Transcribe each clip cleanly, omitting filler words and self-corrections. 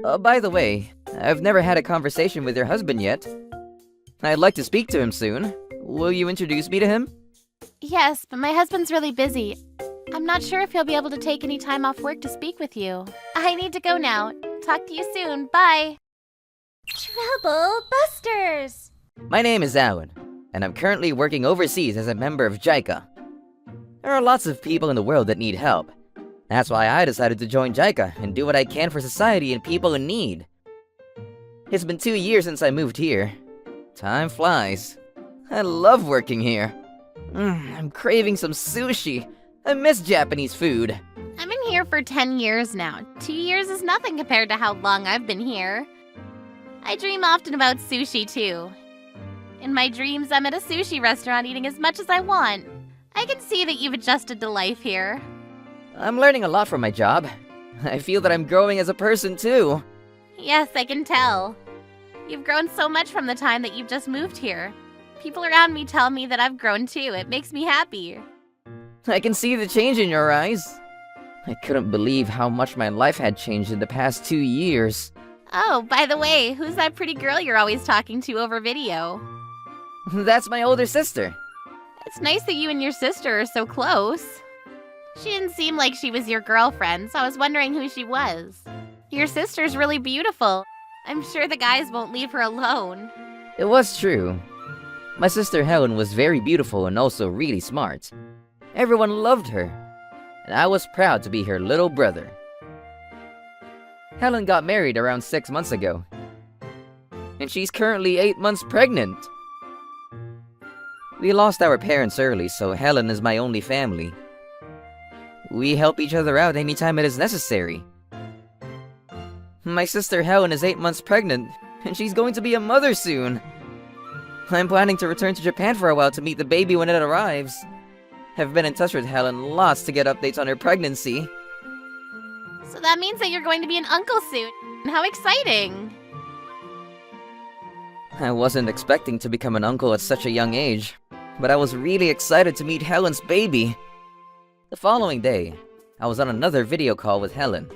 By the way, I've never had a conversation with your husband yet. I'd like to speak to him soon. Will you introduce me to him? Yes, but my husband's really busy. I'm not sure if he'll be able to take any time off work to speak with you. I need to go now. Talk to you soon. Bye. Trouble Busters! My name is Alan, and I'm currently working overseas as a member of JICA. There are lots of people in the world that need help. That's why I decided to join JICA and do what I can for society and people in need. It's been 2 years since I moved here. Time flies. I love working here. I'm craving some sushi. I miss Japanese food. I've been here for 10 years now. 2 years is nothing compared to how long I've been here. I dream often about sushi too. In my dreams, I'm at a sushi restaurant eating as much as I want. I can see that you've adjusted to life here. I'm learning a lot from my job. I feel that I'm growing as a person too. Yes, I can tell. You've grown so much from the time that you've just moved here. People around me tell me that I've grown too. It makes me happy. I can see the change in your eyes. I couldn't believe how much my life had changed in the past 2 years. Oh, by the way, who's that pretty girl you're always talking to over video? That's my older sister. It's nice that you and your sister are so close. She didn't seem like she was your girlfriend, so I was wondering who she was. Your sister's really beautiful. I'm sure the guys won't leave her alone. It was true. My sister Helen was very beautiful and also really smart. Everyone loved her, and I was proud to be her little brother. Helen got married around 6 months ago, and she's currently 8 months pregnant. We lost our parents early, so Helen is my only family. We help each other out anytime it is necessary. My sister Helen is 8 months pregnant, and she's going to be a mother soon. I'm planning to return to Japan for a while to meet the baby when it arrives. I've been in touch with Helen lots to get updates on her pregnancy. So that means that you're going to be an uncle soon. How exciting! I wasn't expecting to become an uncle at such a young age, but I was really excited to meet Helen's baby. The following day, I was on another video call with Helen.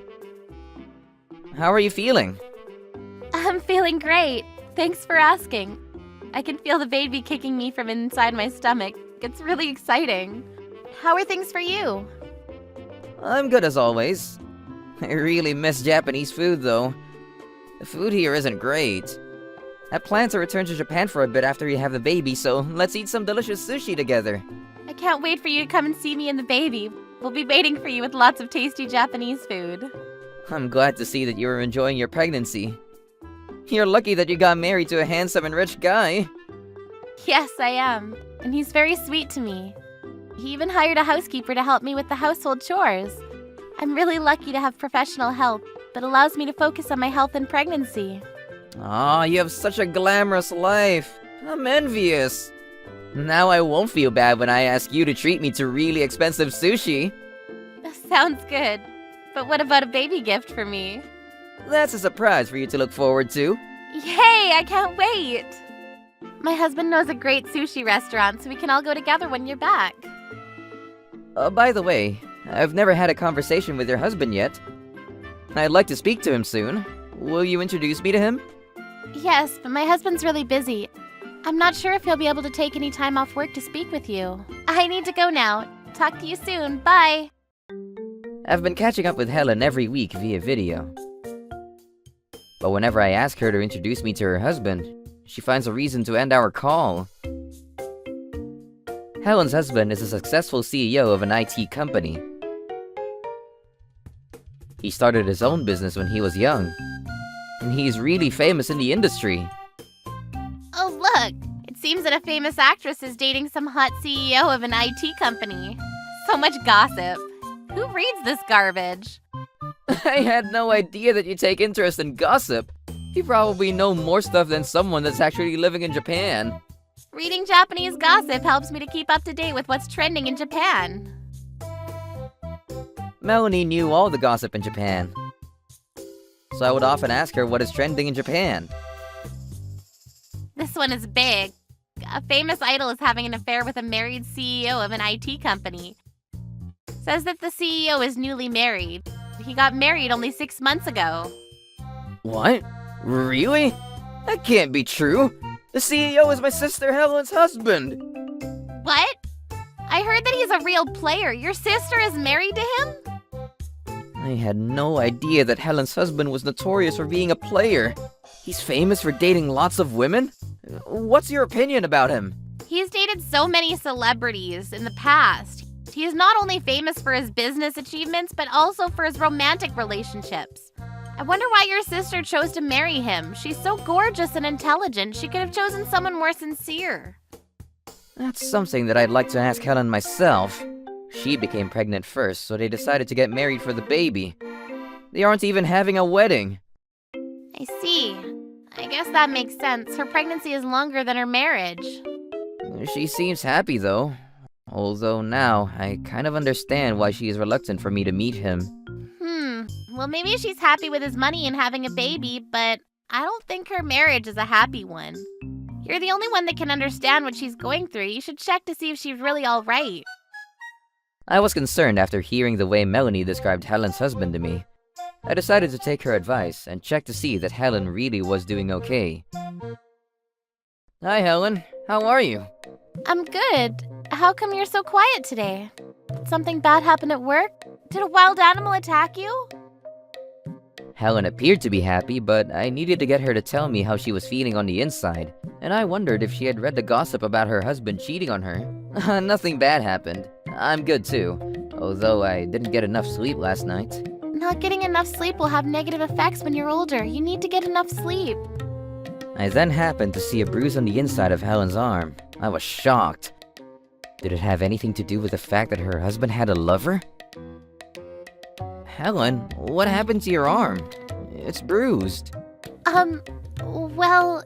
How are you feeling? I'm feeling great. Thanks for asking. I can feel the baby kicking me from inside my stomach. It's really exciting. How are things for you? I'm good as always. I really miss Japanese food though. The food here isn't great. I plan to return to Japan for a bit after you have the baby, so let's eat some delicious sushi together. I can't wait for you to come and see me and the baby. We'll be waiting for you with lots of tasty Japanese food. I'm glad to see that you are enjoying your pregnancy. You're lucky that you got married to a handsome and rich guy. Yes, I am. And he's very sweet to me. He even hired a housekeeper to help me with the household chores. I'm really lucky to have professional help that allows me to focus on my health and pregnancy. Aw, you have such a glamorous life. I'm envious. Now I won't feel bad when I ask you to treat me to really expensive sushi. Sounds good. But what about a baby gift for me? That's a surprise for you to look forward to. Yay, I can't wait! My husband knows a great sushi restaurant, so we can all go together when you're back. By the way, I've never had a conversation with your husband yet. I'd like to speak to him soon. Will you introduce me to him? Yes, but my husband's really busy. I'm not sure if he'll be able to take any time off work to speak with you. I need to go now. Talk to you soon. Bye! I've been catching up with Helen every week via video. But whenever I ask her to introduce me to her husband, she finds a reason to end our call. Helen's husband is a successful CEO of an IT company. He started his own business when he was young, and he's really famous in the industry. Oh, look! It seems that a famous actress is dating some hot CEO of an IT company. So much gossip. Who reads this garbage? I had no idea that you take interest in gossip. You probably know more stuff than someone that's actually living in Japan. Reading Japanese gossip helps me to keep up to date with what's trending in Japan. Melanie knew all the gossip in Japan, so I would often ask her what is trending in Japan. This one is big. A famous idol is having an affair with a married CEO of an IT company. Says that the CEO is newly married. He got married only 6 months ago. What? Really? That can't be true. The CEO is my sister Helen's husband. What? I heard that he's a real player. Your sister is married to him? I had no idea that Helen's husband was notorious for being a player. He's famous for dating lots of women? What's your opinion about him? He's dated so many celebrities in the past. He is not only famous for his business achievements, but also for his romantic relationships. I wonder why your sister chose to marry him. She's so gorgeous and intelligent. She could have chosen someone more sincere. That's something that I'd like to ask Helen myself. She became pregnant first, so they decided to get married for the baby. They aren't even having a wedding. I see. I guess that makes sense. Her pregnancy is longer than her marriage. She seems happy, though. Although now, I kind of understand why she is reluctant for me to meet him. Well, maybe she's happy with his money and having a baby, but I don't think her marriage is a happy one. You're the only one that can understand what she's going through. You should check to see if she's really all right. I was concerned after hearing the way Melanie described Helen's husband to me. I decided to take her advice and check to see that Helen really was doing okay. Hi, Helen. How are you? I'm good. How come you're so quiet today? Did something bad happen at work? Did a wild animal attack you? Helen appeared to be happy, but I needed to get her to tell me how she was feeling on the inside, and I wondered if she had read the gossip about her husband cheating on her. Nothing bad happened. I'm good too, although I didn't get enough sleep last night. Not getting enough sleep will have negative effects when you're older. You need to get enough sleep. I then happened to see a bruise on the inside of Helen's arm. I was shocked. Did it have anything to do with the fact that her husband had a lover? Helen, what happened to your arm? It's bruised. Well,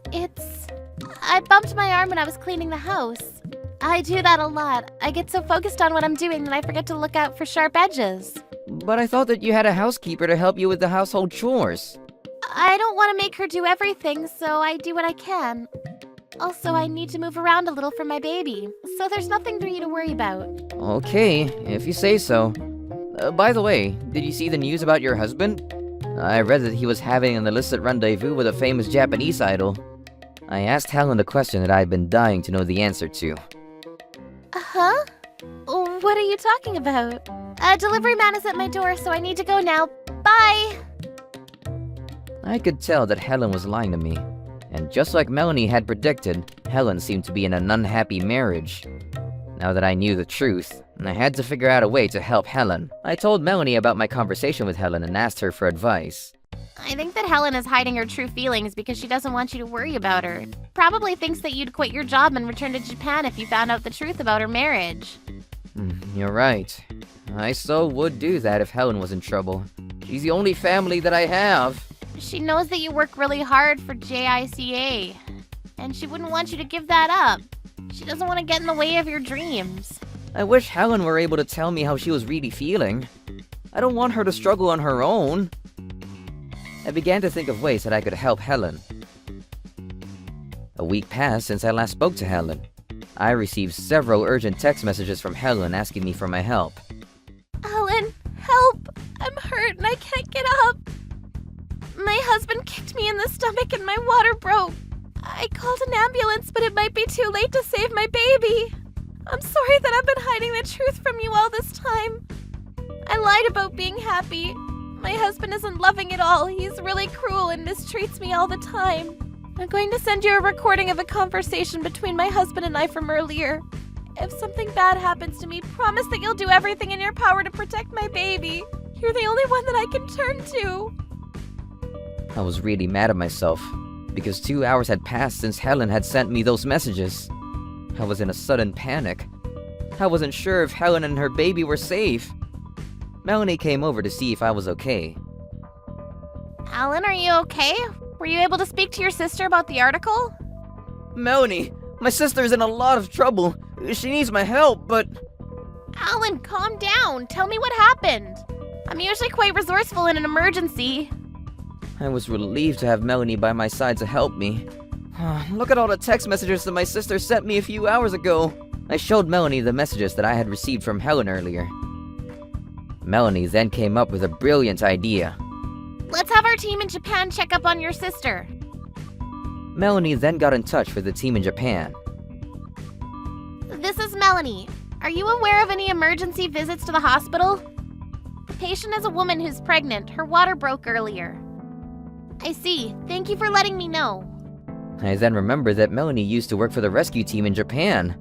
I bumped my arm when I was cleaning the house. I do that a lot. I get so focused on what I'm doing that I forget to look out for sharp edges. But I thought that you had a housekeeper to help you with the household chores. I don't want to make her do everything, so I do what I can. Also, I need to move around a little for my baby, so there's nothing for you to worry about. Okay, if you say so. By the way, did you see the news about your husband? I read that he was having an illicit rendezvous with a famous Japanese idol. I asked Helen the question that I'd been dying to know the answer to. Huh? What are you talking about? A delivery man is at my door, so I need to go now. Bye! I could tell that Helen was lying to me. And just like Melanie had predicted, Helen seemed to be in an unhappy marriage. Now that I knew the truth, I had to figure out a way to help Helen. I told Melanie about my conversation with Helen and asked her for advice. I think that Helen is hiding her true feelings because she doesn't want you to worry about her. Probably thinks that you'd quit your job and return to Japan if you found out the truth about her marriage. You're right. I so would do that if Helen was in trouble. She's the only family that I have. She knows that you work really hard for JICA, and she wouldn't want you to give that up. She doesn't want to get in the way of your dreams. I wish Helen were able to tell me how she was really feeling. I don't want her to struggle on her own. I began to think of ways that I could help Helen. A week passed since I last spoke to Helen. I received several urgent text messages from Helen asking me for my help. Helen, help! I'm hurt and I can't get up. My husband kicked me in the stomach and my water broke. I called an ambulance, but it might be too late to save my baby. I'm sorry that I've been hiding the truth from you all this time. I lied about being happy. My husband isn't loving at all. He's really cruel and mistreats me all the time. I'm going to send you a recording of a conversation between my husband and I from earlier. If something bad happens to me, promise that you'll do everything in your power to protect my baby. You're the only one that I can turn to. I was really mad at myself, because 2 hours had passed since Helen had sent me those messages. I was in a sudden panic. I wasn't sure if Helen and her baby were safe. Melanie came over to see if I was okay. Alan, are you okay? Were you able to speak to your sister about the article? Melanie, my sister's in a lot of trouble. She needs my help, but... Alan, calm down. Tell me what happened. I'm usually quite resourceful in an emergency. I was relieved to have Melanie by my side to help me. Look at all the text messages that my sister sent me a few hours ago. I showed Melanie the messages that I had received from Helen earlier. Melanie then came up with a brilliant idea. Let's have our team in Japan check up on your sister. Melanie then got in touch with the team in Japan. This is Melanie. Are you aware of any emergency visits to the hospital? The patient is a woman who's pregnant. Her water broke earlier. I see. Thank you for letting me know. I then remembered that Melanie used to work for the rescue team in Japan.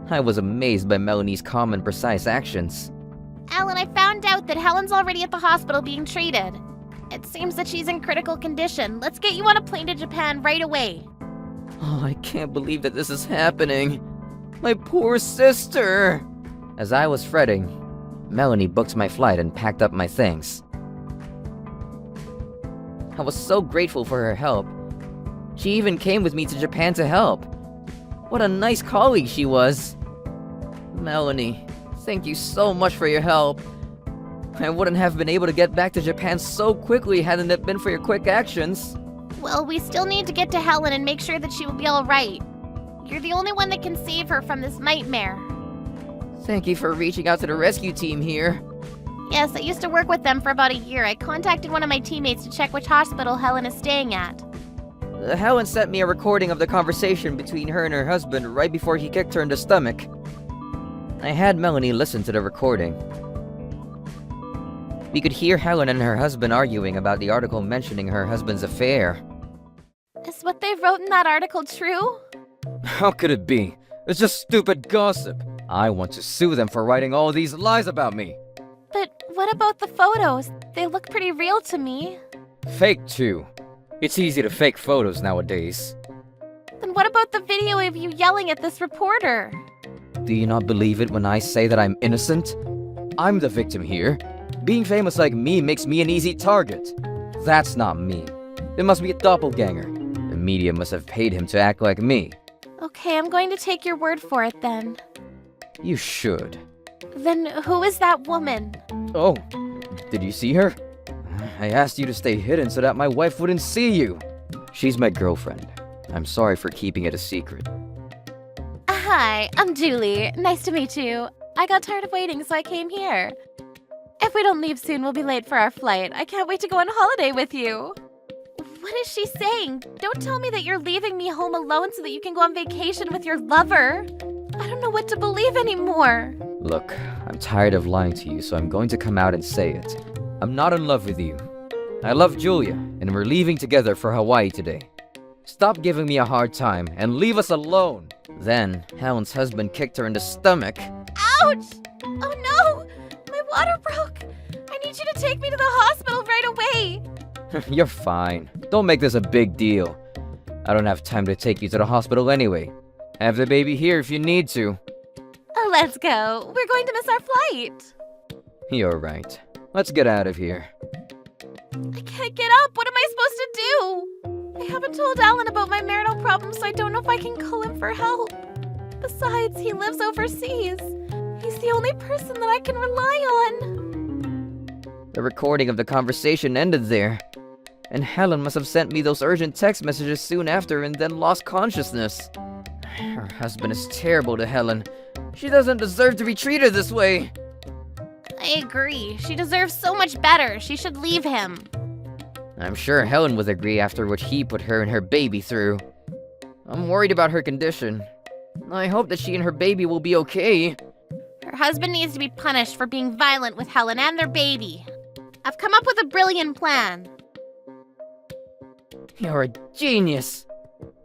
I was amazed by Melanie's calm and precise actions. Alan, I found out that Helen's already at the hospital being treated. It seems that she's in critical condition. Let's get you on a plane to Japan right away. Oh, I can't believe that this is happening. My poor sister! As I was fretting, Melanie booked my flight and packed up my things. I was so grateful for her help. She even came with me to Japan to help. What a nice colleague she was. Melanie, thank you so much for your help. I wouldn't have been able to get back to Japan so quickly hadn't it been for your quick actions. Well, we still need to get to Helen and make sure that she will be alright. You're the only one that can save her from this nightmare. Thank you for reaching out to the rescue team here. Yes, I used to work with them for about a year. I contacted one of my teammates to check which hospital Helen is staying at. Helen sent me a recording of the conversation between her and her husband right before he kicked her in the stomach. I had Melanie listen to the recording. We could hear Helen and her husband arguing about the article mentioning her husband's affair. Is what they wrote in that article true? How could it be? It's just stupid gossip. I want to sue them for writing all these lies about me. But what about the photos? They look pretty real to me. Fake too. It's easy to fake photos nowadays. Then what about the video of you yelling at this reporter? Do you not believe it when I say that I'm innocent? I'm the victim here. Being famous like me makes me an easy target. That's not me. It must be a doppelganger. The media must have paid him to act like me. Okay, I'm going to take your word for it then. You should. Then who is that woman? Oh, did you see her? I asked you to stay hidden so that my wife wouldn't see you. She's my girlfriend. I'm sorry for keeping it a secret. Hi, I'm Julie. Nice to meet you. I got tired of waiting, so I came here. If we don't leave soon, we'll be late for our flight. I can't wait to go on holiday with you. What is she saying? Don't tell me that you're leaving me home alone so that you can go on vacation with your lover. I don't know what to believe anymore. Look, I'm tired of lying to you, so I'm going to come out and say it. I'm not in love with you. I love Julia, and we're leaving together for Hawaii today. Stop giving me a hard time and leave us alone. Then, Helen's husband kicked her in the stomach. Ouch! Oh no! My water broke! I need you to take me to the hospital right away! You're fine. Don't make this a big deal. I don't have time to take you to the hospital anyway. Have the baby here if you need to. Let's go. We're going to miss our flight. You're right. Let's get out of here. I can't get up. What am I supposed to do? I haven't told Alan about my marital problems, so I don't know if I can call him for help. Besides, he lives overseas. He's the only person that I can rely on. The recording of the conversation ended there. And Helen must have sent me those urgent text messages soon after and then lost consciousness. Her husband is terrible to Helen. She doesn't deserve to be treated this way. I agree. She deserves so much better. She should leave him. I'm sure Helen would agree after what he put her and her baby through. I'm worried about her condition. I hope that she and her baby will be okay. Her husband needs to be punished for being violent with Helen and their baby. I've come up with a brilliant plan. You're a genius.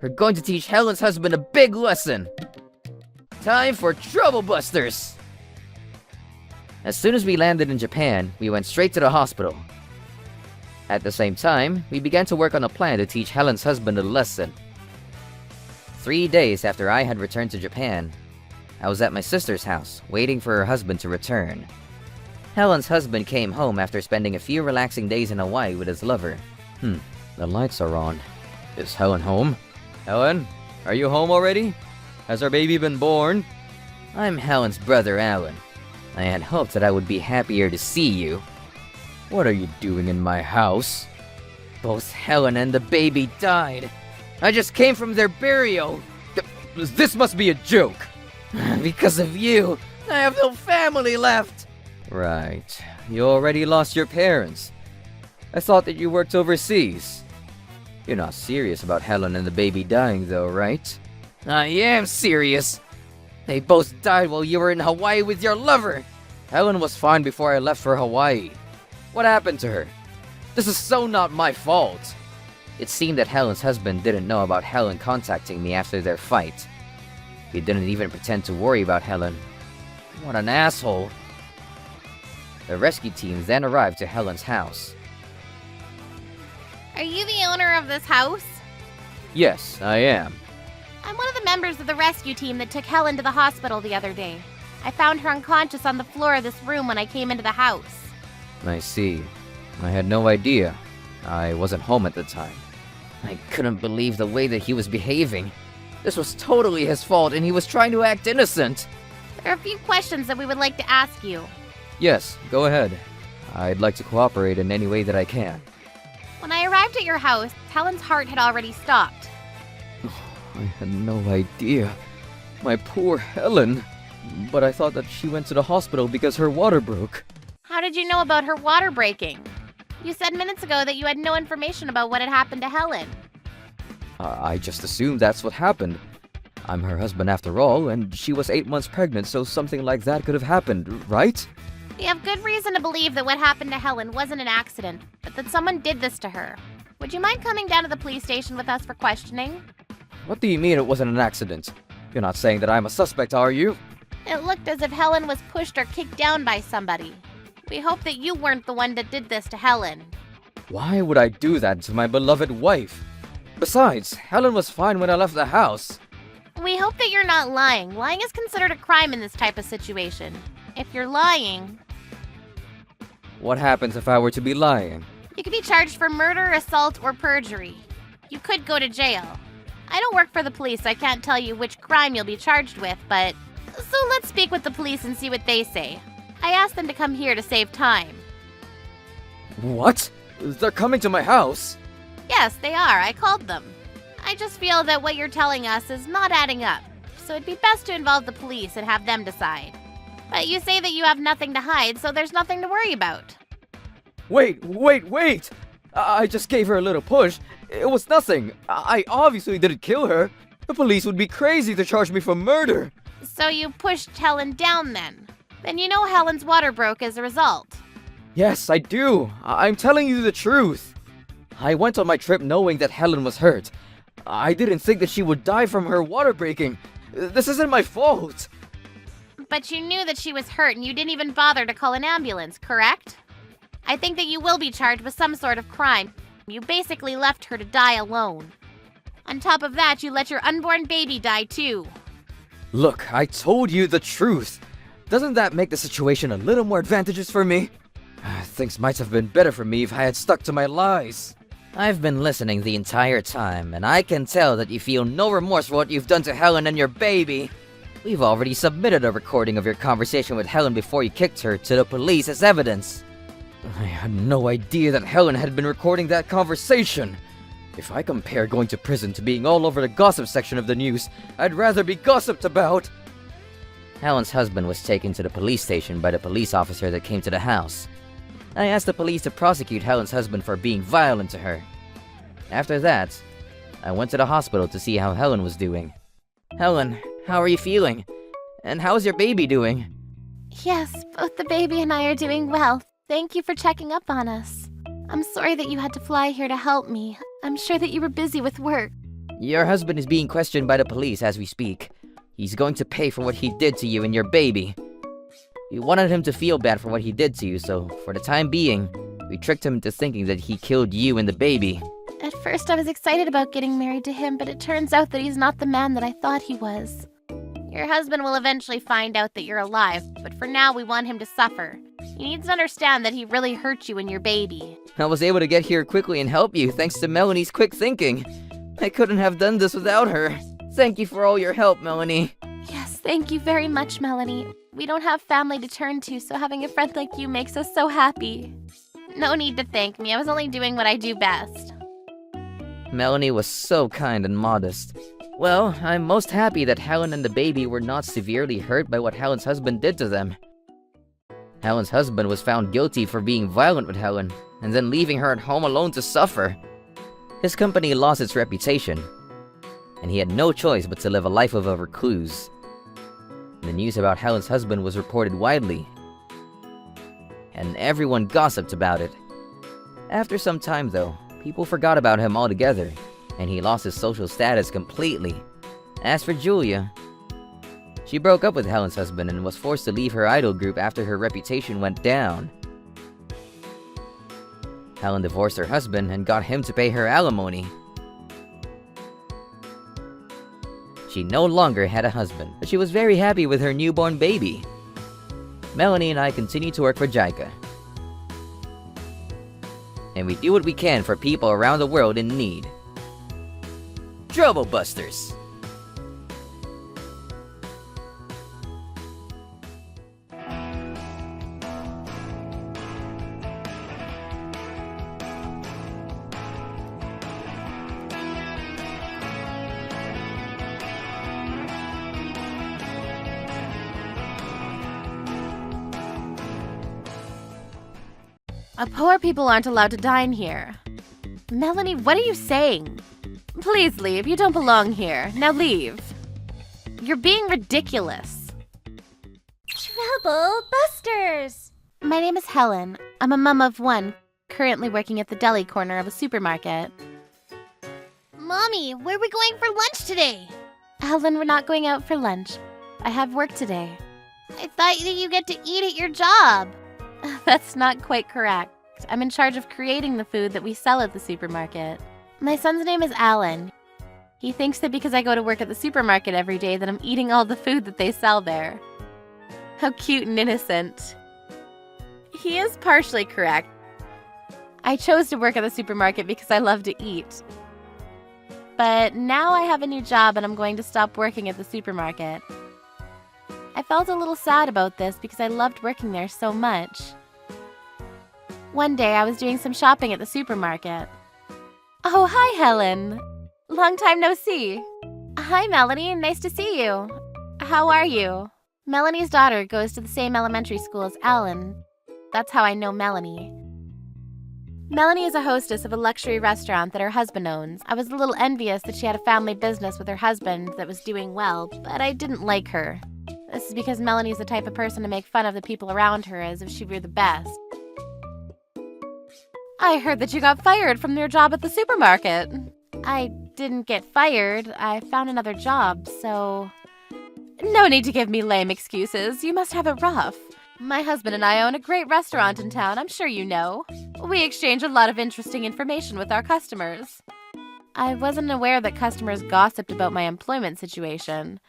We're going to teach Helen's husband a big lesson. Time for Trouble Busters! As soon as we landed in Japan, we went straight to the hospital. At the same time, we began to work on a plan to teach Helen's husband a lesson. 3 days after I had returned to Japan, I was at my sister's house, waiting for her husband to return. Helen's husband came home after spending a few relaxing days in Hawaii with his lover. The lights are on. Is Helen home? Helen, are you home already? Has our baby been born? I'm Helen's brother, Alan. I had hoped that I would be happier to see you. What are you doing in my house? Both Helen and the baby died. I just came from their burial. This must be a joke. Because of you, I have no family left. Right. You already lost your parents. I thought that you worked overseas. You're not serious about Helen and the baby dying, though, right? I am serious. They both died while you were in Hawaii with your lover. Helen was fine before I left for Hawaii. What happened to her? This is so not my fault. It seemed that Helen's husband didn't know about Helen contacting me after their fight. He didn't even pretend to worry about Helen. What an asshole. The rescue team then arrived to Helen's house. Are you the owner of this house? Yes, I am. I'm one of the members of the rescue team that took Helen to the hospital the other day. I found her unconscious on the floor of this room when I came into the house. I see. I had no idea. I wasn't home at the time. I couldn't believe the way that he was behaving. This was totally his fault, and he was trying to act innocent. There are a few questions that we would like to ask you. Yes, go ahead. I'd like to cooperate in any way that I can. When I arrived at your house, Helen's heart had already stopped. I had no idea. My poor Helen. But I thought that she went to the hospital because her water broke. How did you know about her water breaking? You said minutes ago that you had no information about what had happened to Helen. I just assumed that's what happened. I'm her husband after all, and she was 8 months pregnant, so something like that could have happened, right? We have good reason to believe that what happened to Helen wasn't an accident, but that someone did this to her. Would you mind coming down to the police station with us for questioning? What do you mean it wasn't an accident? You're not saying that I'm a suspect, are you? It looked as if Helen was pushed or kicked down by somebody. We hope that you weren't the one that did this to Helen. Why would I do that to my beloved wife? Besides, Helen was fine when I left the house. We hope that you're not lying. Lying is considered a crime in this type of situation. If you're lying, What happens if I were to be lying? you could be charged for murder, assault, or perjury. You could go to jail. I don't work for the police, so I can't tell you which crime you'll be charged with, but... So let's speak with the police and see what they say. I asked them to come here to save time. What? They're coming to my house? Yes, they are. I called them. I just feel that what you're telling us is not adding up, so it'd be best to involve the police and have them decide. But you say that you have nothing to hide, so there's nothing to worry about. Wait! I just gave her a little push. It was nothing. I obviously didn't kill her. The police would be crazy to charge me for murder. So you pushed Helen down then? Then you know Helen's water broke as a result. Yes, I do. I'm telling you the truth. I went on my trip knowing that Helen was hurt. I didn't think that she would die from her water breaking. This isn't my fault. But you knew that she was hurt and you didn't even bother to call an ambulance, correct? I think that you will be charged with some sort of crime. You basically left her to die alone. On top of that, you let your unborn baby die too. Look, I told you the truth. Doesn't that make the situation a little more advantageous for me? Things might have been better for me if I had stuck to my lies. I've been listening the entire time, and I can tell that you feel no remorse for what you've done to Helen and your baby. We've already submitted a recording of your conversation with Helen before you kicked her to the police as evidence. I had no idea that Helen had been recording that conversation. If I compare going to prison to being all over the gossip section of the news, I'd rather be gossiped about. Helen's husband was taken to the police station by the police officer that came to the house. I asked the police to prosecute Helen's husband for being violent to her. After that, I went to the hospital to see how Helen was doing. Helen, how are you feeling? And how's your baby doing? Yes, both the baby and I are doing well. Thank you for checking up on us. I'm sorry that you had to fly here to help me. I'm sure that you were busy with work. Your husband is being questioned by the police as we speak. He's going to pay for what he did to you and your baby. We wanted him to feel bad for what he did to you, so for the time being, we tricked him into thinking that he killed you and the baby. At first I was excited about getting married to him, but it turns out that he's not the man that I thought he was. Your husband will eventually find out that you're alive, but for now we want him to suffer. He needs to understand that he really hurt you and your baby. I was able to get here quickly and help you thanks to Melanie's quick thinking. I couldn't have done this without her. Thank you for all your help, Melanie. Yes, thank you very much, Melanie. We don't have family to turn to, so having a friend like you makes us so happy. No need to thank me. I was only doing what I do best. Melanie was so kind and modest. Well, I'm most happy that Helen and the baby were not severely hurt by what Helen's husband did to them. Helen's husband was found guilty for being violent with Helen, and then leaving her at home alone to suffer. His company lost its reputation, and he had no choice but to live a life of a recluse. The news about Helen's husband was reported widely, and everyone gossiped about it. After some time, though, people forgot about him altogether, and he lost his social status completely. As for Julia, she broke up with Helen's husband and was forced to leave her idol group after her reputation went down. Helen divorced her husband and got him to pay her alimony. She no longer had a husband, but she was very happy with her newborn baby. Melanie and I continue to work for JICA, and we do what we can for people around the world in need. Trouble Busters! Poor people aren't allowed to dine here. Melanie, what are you saying? Please leave. You don't belong here. Now leave. You're being ridiculous. Trouble Busters! My name is Helen. I'm a mom of one, currently working at the deli corner of a supermarket. Mommy, where are we going for lunch today? Helen, we're not going out for lunch. I have work today. I thought that you get to eat at your job. That's not quite correct. I'm in charge of creating the food that we sell at the supermarket. My son's name is Alan. He thinks that because I go to work at the supermarket every day that I'm eating all the food that they sell there. How cute and innocent. He is partially correct. I chose to work at the supermarket because I love to eat. But now I have a new job and I'm going to stop working at the supermarket. I felt a little sad about this because I loved working there so much. One day I was doing some shopping at the supermarket. Oh, hi, Helen. Long time no see. Hi, Melanie. Nice to see you. How are you? Melanie's daughter goes to the same elementary school as Alan. That's how I know Melanie. Melanie is a hostess of a luxury restaurant that her husband owns. I was a little envious that she had a family business with her husband that was doing well, but I didn't like her. This is because Melanie's the type of person to make fun of the people around her as if she were the best. I heard that you got fired from your job at the supermarket. I didn't get fired. I found another job, so... No need to give me lame excuses. You must have it rough. My husband and I own a great restaurant in town, I'm sure you know. We exchange a lot of interesting information with our customers. I wasn't aware that customers gossiped about my employment situation.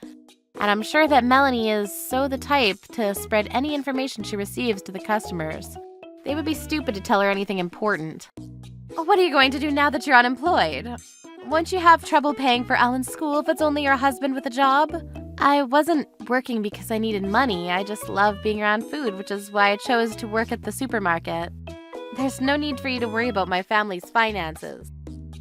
And I'm sure that Melanie is so the type to spread any information she receives to the customers. They would be stupid to tell her anything important. What are you going to do now that you're unemployed? Won't you have trouble paying for Alan's school if it's only your husband with a job? I wasn't working because I needed money. I just love being around food, which is why I chose to work at the supermarket. There's no need for you to worry about my family's finances.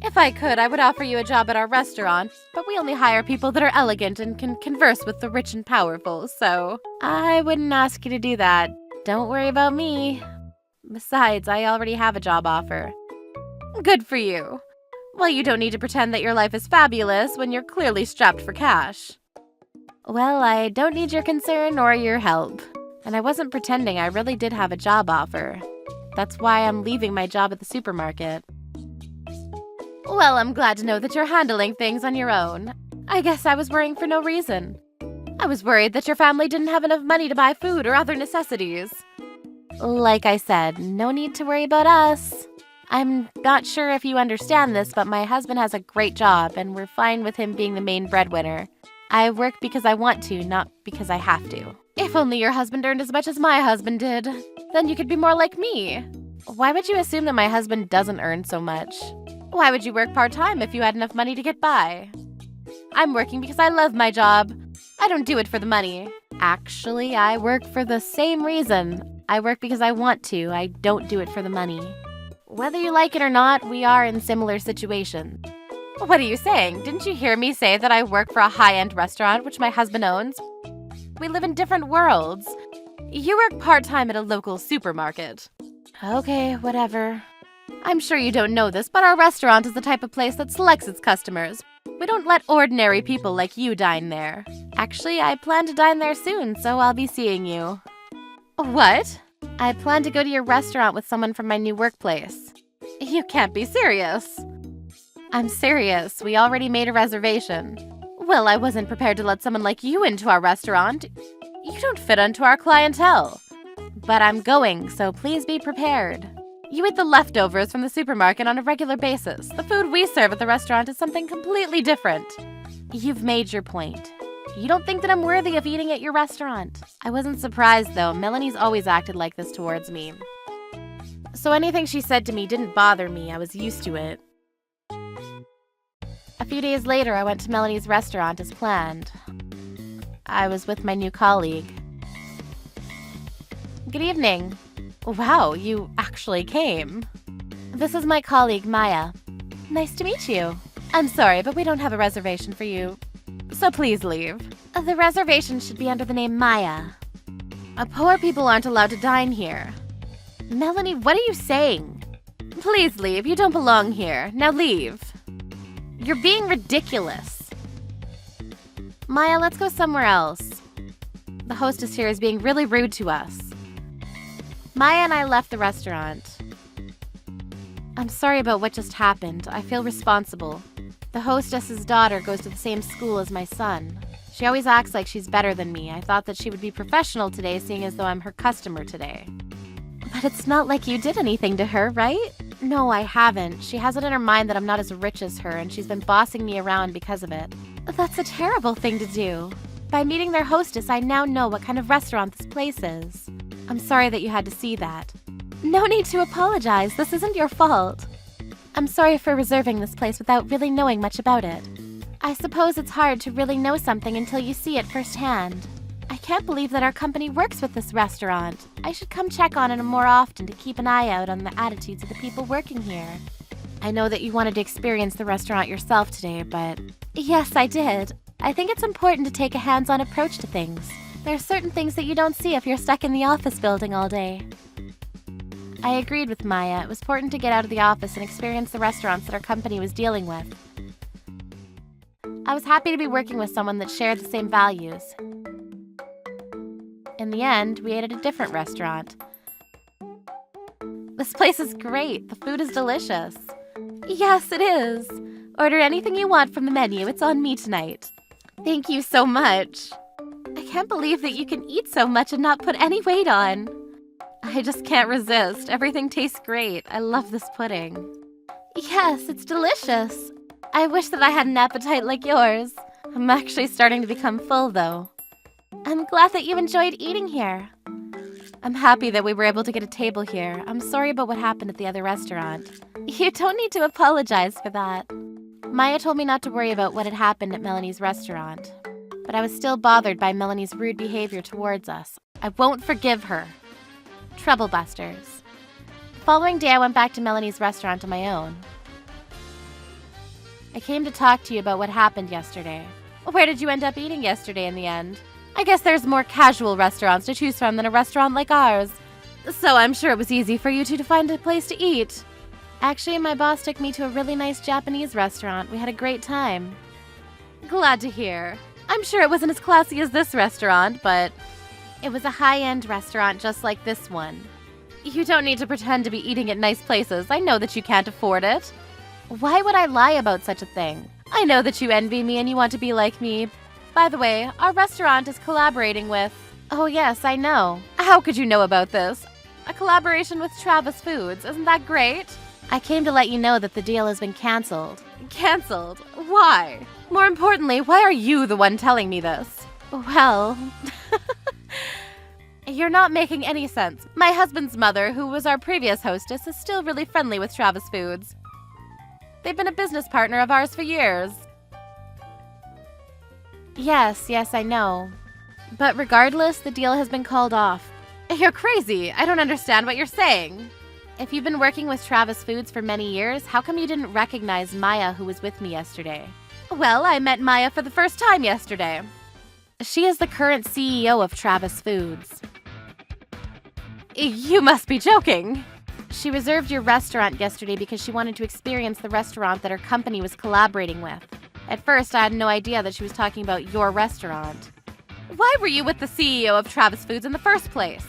If I could, I would offer you a job at our restaurant, but we only hire people that are elegant and can converse with the rich and powerful, so I wouldn't ask you to do that. Don't worry about me. Besides, I already have a job offer. Good for you. Well, you don't need to pretend that your life is fabulous when you're clearly strapped for cash. Well, I don't need your concern or your help. And I wasn't pretending, I really did have a job offer. That's why I'm leaving my job at the supermarket. Well, I'm glad to know that you're handling things on your own. I guess I was worrying for no reason. I was worried that your family didn't have enough money to buy food or other necessities. Like I said, no need to worry about us. I'm not sure if you understand this, but my husband has a great job, and we're fine with him being the main breadwinner. I work because I want to, not because I have to. If only your husband earned as much as my husband did. Then you could be more like me. Why would you assume that my husband doesn't earn so much? Why would you work part-time if you had enough money to get by? I'm working because I love my job. I don't do it for the money. Actually, I work for the same reason. I work because I want to. I don't do it for the money. Whether you like it or not, we are in similar situations. What are you saying? Didn't you hear me say that I work for a high-end restaurant, which my husband owns? We live in different worlds. You work part-time at a local supermarket. Okay, whatever. I'm sure you don't know this, but our restaurant is the type of place that selects its customers. We don't let ordinary people like you dine there. Actually, I plan to dine there soon, so I'll be seeing you. What? I plan to go to your restaurant with someone from my new workplace. You can't be serious. I'm serious. We already made a reservation. Well, I wasn't prepared to let someone like you into our restaurant. You don't fit into our clientele. But I'm going, so please be prepared. You eat the leftovers from the supermarket on a regular basis. The food we serve at the restaurant is something completely different. You've made your point. You don't think that I'm worthy of eating at your restaurant. I wasn't surprised, though. Melanie's always acted like this towards me. So anything she said to me didn't bother me. I was used to it. A few days later, I went to Melanie's restaurant as planned. I was with my new colleague. Good evening. Wow, you actually came. This is my colleague, Maya. Nice to meet you. I'm sorry, but we don't have a reservation for you. So please leave. The reservation should be under the name Maya. Poor people aren't allowed to dine here. Melanie, what are you saying? Please leave. You don't belong here. Now leave. You're being ridiculous. Maya, let's go somewhere else. The hostess here is being really rude to us. Maya and I left the restaurant. I'm sorry about what just happened. I feel responsible. The hostess's daughter goes to the same school as my son. She always acts like she's better than me. I thought that she would be professional today, seeing as though I'm her customer today. But it's not like you did anything to her, right? No, I haven't. She has it in her mind that I'm not as rich as her, and she's been bossing me around because of it. That's a terrible thing to do. By meeting their hostess, I now know what kind of restaurant this place is. I'm sorry that you had to see that. No need to apologize. This isn't your fault. I'm sorry for reserving this place without really knowing much about it. I suppose it's hard to really know something until you see it firsthand. I can't believe that our company works with this restaurant. I should come check on it more often to keep an eye out on the attitudes of the people working here. I know that you wanted to experience the restaurant yourself today, but... Yes, I did. I think it's important to take a hands-on approach to things. There are certain things that you don't see if you're stuck in the office building all day. I agreed with Maya. It was important to get out of the office and experience the restaurants that our company was dealing with. I was happy to be working with someone that shared the same values. In the end, we ate at a different restaurant. This place is great. The food is delicious. Yes, it is. Order anything you want from the menu. It's on me tonight. Thank you so much. I can't believe that you can eat so much and not put any weight on. I just can't resist. Everything tastes great. I love this pudding. Yes, it's delicious. I wish that I had an appetite like yours. I'm actually starting to become full, though. I'm glad that you enjoyed eating here. I'm happy that we were able to get a table here. I'm sorry about what happened at the other restaurant. You don't need to apologize for that. Maya told me not to worry about what had happened at Melanie's restaurant. But I was still bothered by Melanie's rude behavior towards us. I won't forgive her. Troublebusters. The following day, I went back to Melanie's restaurant on my own. I came to talk to you about what happened yesterday. Where did you end up eating yesterday in the end? I guess there's more casual restaurants to choose from than a restaurant like ours. So I'm sure it was easy for you two to find a place to eat. Actually, my boss took me to a really nice Japanese restaurant. We had a great time. Glad to hear. I'm sure it wasn't as classy as this restaurant, but it was a high-end restaurant just like this one. You don't need to pretend to be eating at nice places. I know that you can't afford it. Why would I lie about such a thing? I know that you envy me and you want to be like me. By the way, our restaurant is collaborating with... Oh yes, I know. How could you know about this? A collaboration with Travis Foods. Isn't that great? I came to let you know that the deal has been cancelled. Cancelled? Why? More importantly, why are you the one telling me this? Well... You're not making any sense. My husband's mother, who was our previous hostess, is still really friendly with Travis Foods. They've been a business partner of ours for years. Yes, I know. But regardless, the deal has been called off. You're crazy. I don't understand what you're saying. If you've been working with Travis Foods for many years, how come you didn't recognize Maya, who was with me yesterday? Well, I met Maya for the first time yesterday. She is the current CEO of Travis Foods. You must be joking. She reserved your restaurant yesterday because she wanted to experience the restaurant that her company was collaborating with. At first, I had no idea that she was talking about your restaurant. Why were you with the CEO of Travis Foods in the first place?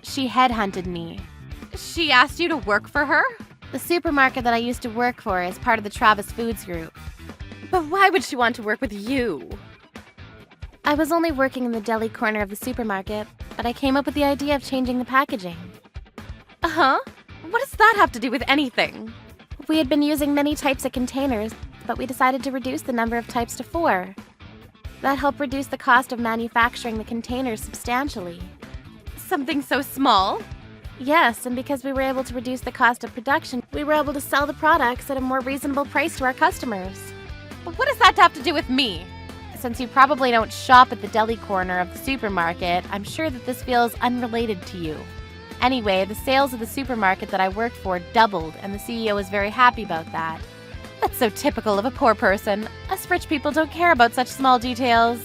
She headhunted me. She asked you to work for her? The supermarket that I used to work for is part of the Travis Foods group. But why would she want to work with you? I was only working in the deli corner of the supermarket, but I came up with the idea of changing the packaging. Uh-huh? What does that have to do with anything? We had been using many types of containers, but we decided to reduce the number of types to 4. That helped reduce the cost of manufacturing the containers substantially. Something so small? Yes, and because we were able to reduce the cost of production, we were able to sell the products at a more reasonable price to our customers. But what does that have to do with me? Since you probably don't shop at the deli corner of the supermarket, I'm sure that this feels unrelated to you. Anyway, the sales of the supermarket that I worked for doubled, and the CEO was very happy about that. That's so typical of a poor person. Us rich people don't care about such small details.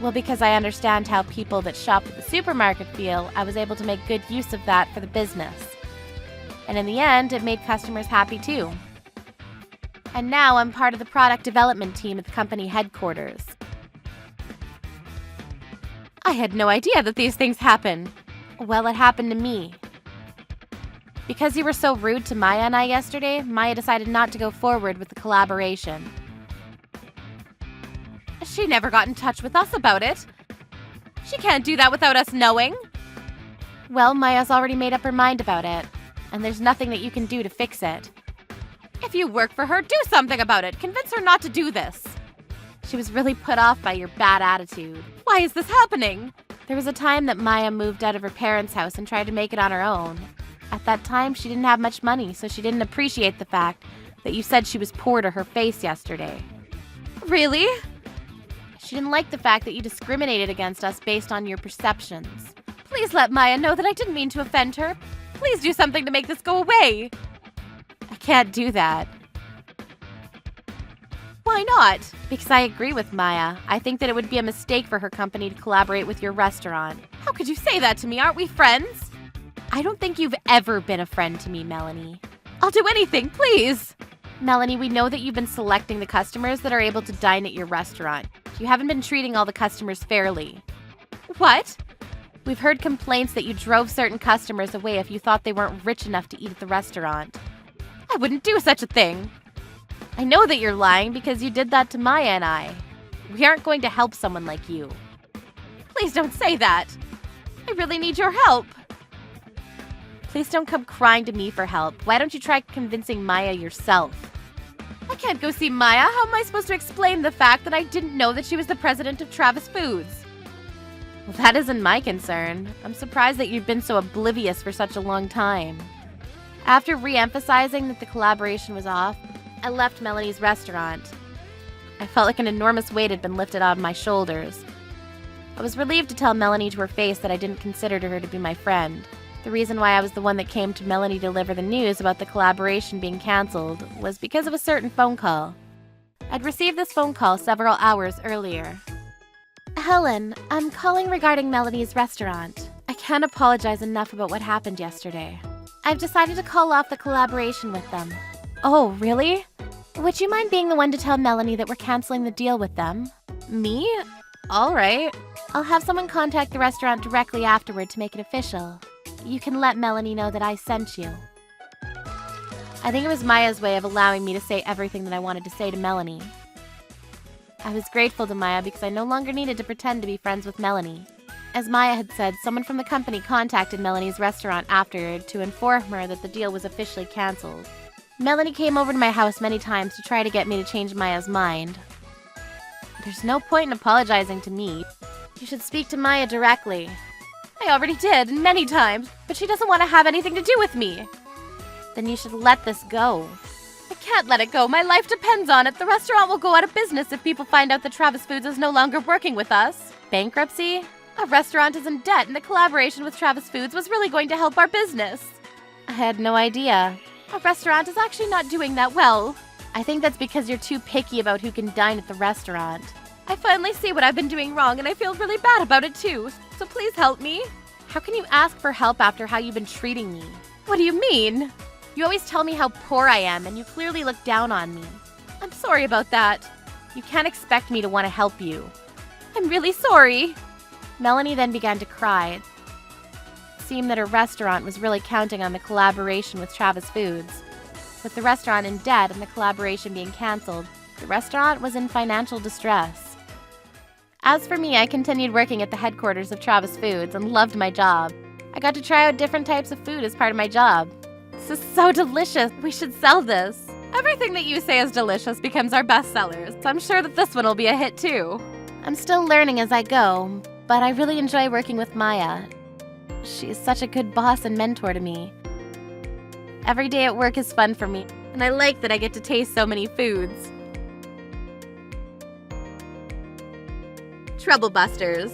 Well, because I understand how people that shop at the supermarket feel, I was able to make good use of that for the business. And in the end, it made customers happy too. And now I'm part of the product development team at the company headquarters. I had no idea that these things happen. Well, it happened to me. Because you were so rude to Maya and I yesterday, Maya decided not to go forward with the collaboration. She never got in touch with us about it. She can't do that without us knowing. Well, Maya's already made up her mind about it, and there's nothing that you can do to fix it. If you work for her, do something about it. Convince her not to do this. She was really put off by your bad attitude. Why is this happening? There was a time that Maya moved out of her parents' house and tried to make it on her own. At that time, she didn't have much money, so she didn't appreciate the fact that you said she was poor to her face yesterday. Really? She didn't like the fact that you discriminated against us based on your perceptions. Please let Maya know that I didn't mean to offend her. Please do something to make this go away. I can't do that. Why not? Because I agree with Maya. I think that it would be a mistake for her company to collaborate with your restaurant. How could you say that to me? Aren't we friends? I don't think you've ever been a friend to me, Melanie. I'll do anything, please. Melanie, we know that you've been selecting the customers that are able to dine at your restaurant. You haven't been treating all the customers fairly. What? We've heard complaints that you drove certain customers away if you thought they weren't rich enough to eat at the restaurant. I wouldn't do such a thing. I know that you're lying because you did that to Maya and I. We aren't going to help someone like you. Please don't say that. I really need your help. Please don't come crying to me for help. Why don't you try convincing Maya yourself? I can't go see Maya. How am I supposed to explain the fact that I didn't know that she was the president of Travis Foods? Well, that isn't my concern. I'm surprised that you've been so oblivious for such a long time. After re-emphasizing that the collaboration was off, I left Melanie's restaurant. I felt like an enormous weight had been lifted off my shoulders. I was relieved to tell Melanie to her face that I didn't consider her to be my friend. The reason why I was the one that came to Melanie to deliver the news about the collaboration being cancelled was because of a certain phone call. I'd received this phone call several hours earlier. Helen, I'm calling regarding Melanie's restaurant. I can't apologize enough about what happened yesterday. I've decided to call off the collaboration with them. Oh, really? Would you mind being the one to tell Melanie that we're canceling the deal with them? Me? All right. I'll have someone contact the restaurant directly afterward to make it official. You can let Melanie know that I sent you. I think it was Maya's way of allowing me to say everything that I wanted to say to Melanie. I was grateful to Maya because I no longer needed to pretend to be friends with Melanie. As Maya had said, someone from the company contacted Melanie's restaurant afterward to inform her that the deal was officially cancelled. Melanie came over to my house many times to try to get me to change Maya's mind. There's no point in apologizing to me. You should speak to Maya directly. I already did, many times, but she doesn't want to have anything to do with me. Then you should let this go. I can't let it go. My life depends on it. The restaurant will go out of business if people find out that Travis Foods is no longer working with us. Bankruptcy? Our restaurant is in debt, and the collaboration with Travis Foods was really going to help our business. I had no idea. Our restaurant is actually not doing that well. I think that's because you're too picky about who can dine at the restaurant. I finally see what I've been doing wrong, and I feel really bad about it too. So please help me. How can you ask for help after how you've been treating me? What do you mean? You always tell me how poor I am, and you clearly look down on me. I'm sorry about that. You can't expect me to want to help you. I'm really sorry. Melanie then began to cry. It seemed that her restaurant was really counting on the collaboration with Travis Foods. With the restaurant in debt and the collaboration being cancelled, the restaurant was in financial distress. As for me, I continued working at the headquarters of Travis Foods and loved my job. I got to try out different types of food as part of my job. This is so delicious. We should sell this. Everything that you say is delicious becomes our best sellers, so I'm sure that this one will be a hit too. I'm still learning as I go, but I really enjoy working with Maya. She is such a good boss and mentor to me. Every day at work is fun for me, and I like that I get to taste so many foods. Trouble Busters.